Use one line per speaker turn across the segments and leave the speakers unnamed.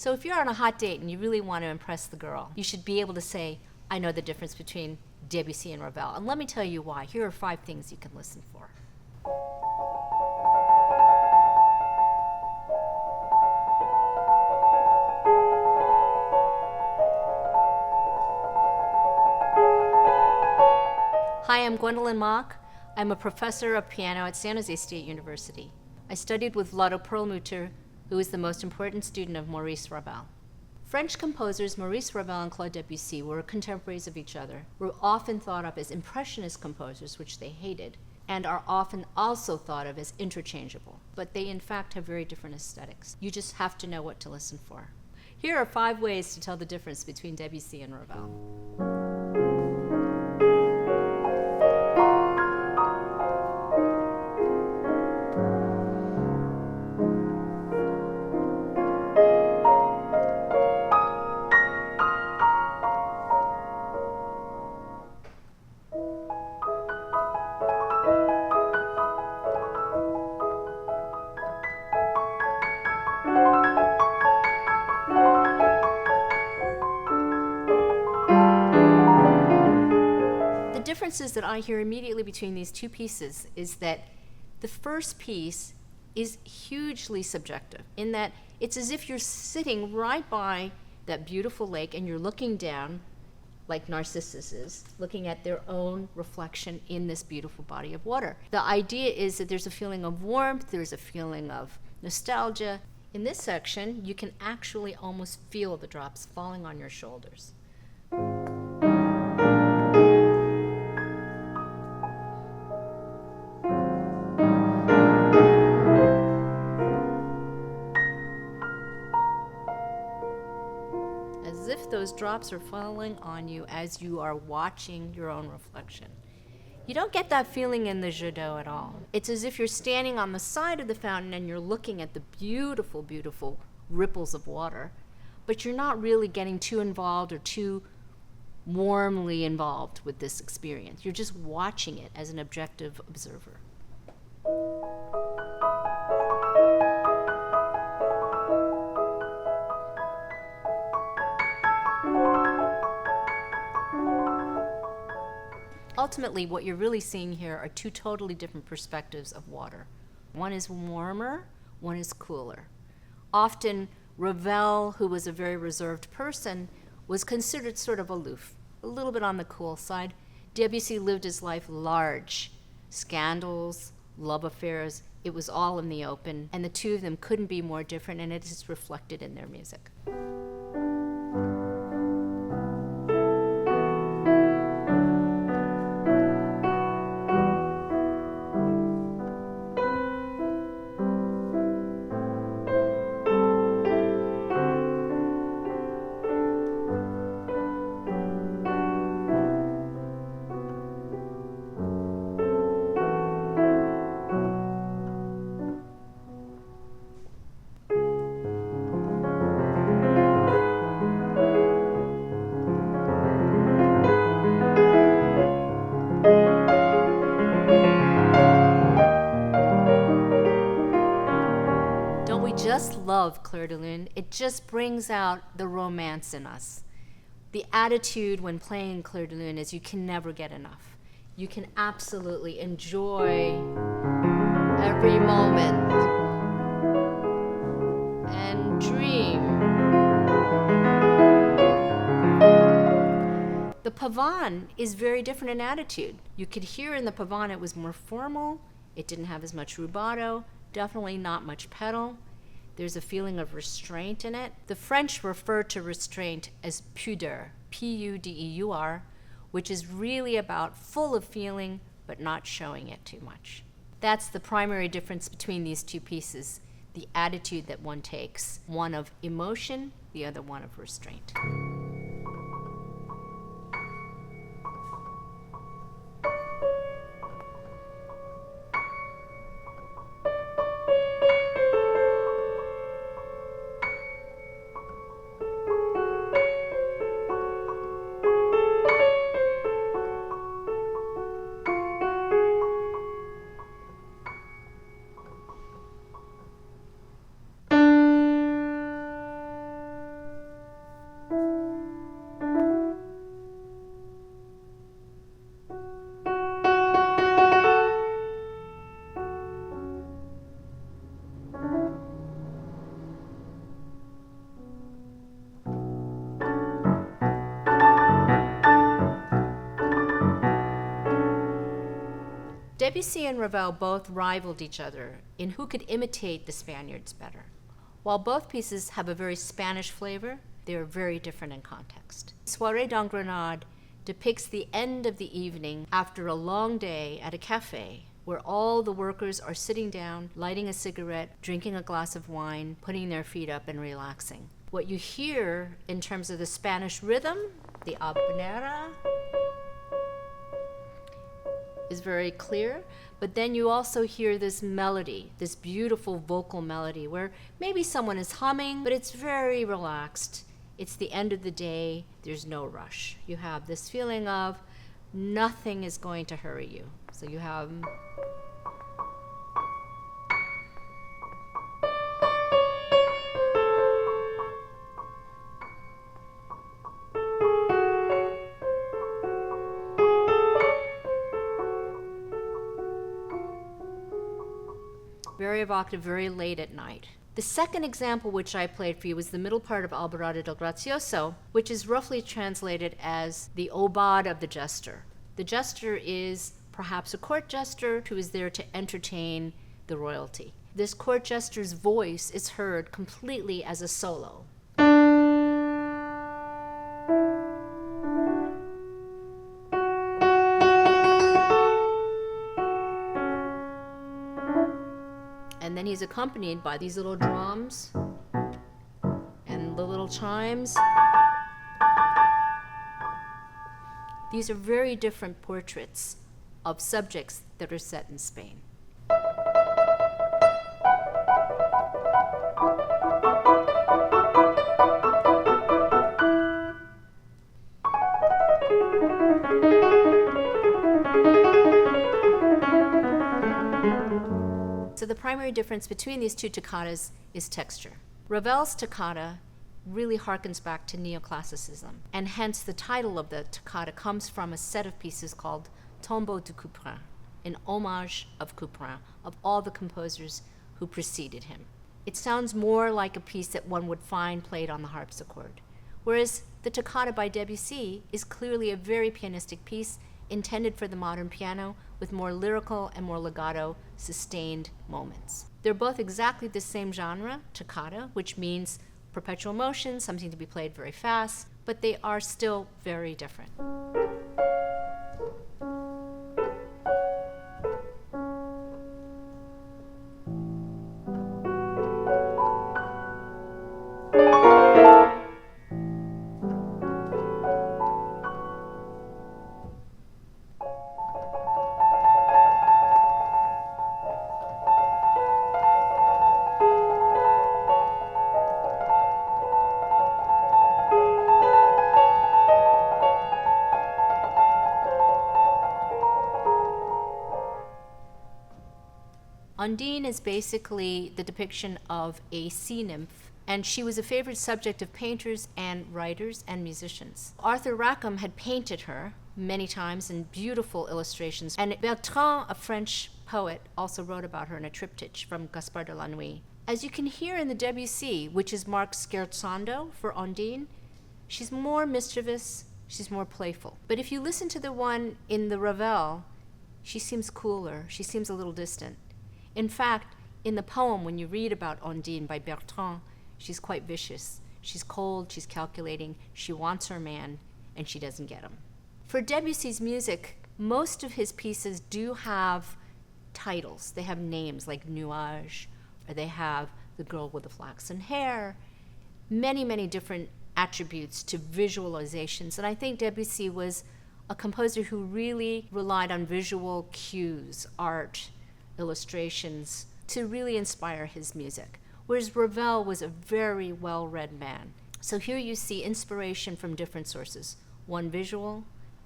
So if you're on a hot date and you really want to impress the girl, you should be able to say, I know the difference between Debussy and Ravel. And let me tell you why. Here are 5 things you can listen for. Hi, I'm Gwendolyn Mok. I'm a professor of piano at San Jose State University. I studied with Vlado Perlmutter, who is the most important student of Maurice Ravel. French composers Maurice Ravel and Claude Debussy were contemporaries of each other, were often thought of as impressionist composers, which they hated, and are often also thought of as interchangeable. But they in fact have very different aesthetics. You just have to know what to listen for. Here are 5 ways to tell the difference between Debussy and Ravel. The differences that I hear immediately between these 2 pieces is that the first piece is hugely subjective in that it's as if you're sitting right by that beautiful lake and you're looking down, like Narcissus is, looking at their own reflection in this beautiful body of water. The idea is that there's a feeling of warmth, there's a feeling of nostalgia. In this section, you can actually almost feel the drops falling on your shoulders. As if those drops are falling on you as you are watching your own reflection. You don't get that feeling in the Jeu d'eau at all. It's as if you're standing on the side of the fountain and you're looking at the beautiful, beautiful ripples of water, but you're not really getting too involved or too warmly involved with this experience. You're just watching it as an objective observer. Ultimately, what you're really seeing here are 2 totally different perspectives of water. One is warmer, one is cooler. Often, Ravel, who was a very reserved person, was considered sort of aloof, a little bit on the cool side. Debussy lived his life large. Scandals, love affairs, it was all in the open, and the 2 of them couldn't be more different, and it is reflected in their music. Just love Clair de Lune. It just brings out the romance in us. The attitude when playing Clair de Lune is you can never get enough. You can absolutely enjoy every moment and dream. The pavane is very different in attitude. You could hear in the pavane it was more formal, it didn't have as much rubato, definitely not much pedal. There's a feeling of restraint in it. The French refer to restraint as pudeur, P-U-D-E-U-R, which is really about full of feeling, but not showing it too much. That's the primary difference between these 2 pieces, the attitude that one takes, one of emotion, the other one of restraint. Debussy and Ravel both rivaled each other in who could imitate the Spaniards better. While both pieces have a very Spanish flavor, they are very different in context. Soirée d'Engrenade depicts the end of the evening after a long day at a cafe where all the workers are sitting down, lighting a cigarette, drinking a glass of wine, putting their feet up and relaxing. What you hear in terms of the Spanish rhythm, the habanera, is very clear, but then you also hear this melody, this beautiful vocal melody where maybe someone is humming, but it's very relaxed. It's the end of the day, there's no rush. You have this feeling of nothing is going to hurry you. So you have very evocative, very late at night. The second example which I played for you was the middle part of Alborada del Gracioso, which is roughly translated as the Aubade of the Jester. The jester is perhaps a court jester who is there to entertain the royalty. This court jester's voice is heard completely as a solo. And then he's accompanied by these little drums and the little chimes. These are very different portraits of subjects that are set in Spain. So the primary difference between these two toccatas is texture. Ravel's toccata really harkens back to neoclassicism, and hence the title of the toccata comes from a set of pieces called Tombeau de Couperin, in homage of Couperin, of all the composers who preceded him. It sounds more like a piece that one would find played on the harpsichord, whereas the toccata by Debussy is clearly a very pianistic piece intended for the modern piano with more lyrical and more legato, sustained moments. They're both exactly the same genre, toccata, which means perpetual motion, something to be played very fast, but they are still very different. Undine is basically the depiction of a sea nymph, and she was a favorite subject of painters and writers and musicians. Arthur Rackham had painted her many times in beautiful illustrations, and Bertrand, a French poet, also wrote about her in a triptych from Gaspard de la Nuit. As you can hear in the Debussy, which is marked scherzando for Undine, she's more mischievous, she's more playful. But if you listen to the one in the Ravel, she seems cooler, she seems a little distant. In fact, in the poem, when you read about Undine by Bertrand, she's quite vicious. She's cold, she's calculating, she wants her man, and she doesn't get him. For Debussy's music, most of his pieces do have titles. They have names like Nuage, or they have The Girl with the Flaxen Hair, many, many different attributes to visualizations. And I think Debussy was a composer who really relied on visual cues, art, illustrations, to really inspire his music, whereas Ravel was a very well-read man. So here you see inspiration from different sources, one visual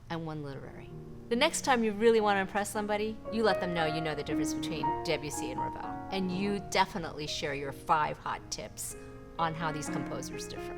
and one literary. The next time you really want to impress somebody, you let them know you know the difference between Debussy and Ravel, and you definitely share your 5 hot tips on how these composers differ.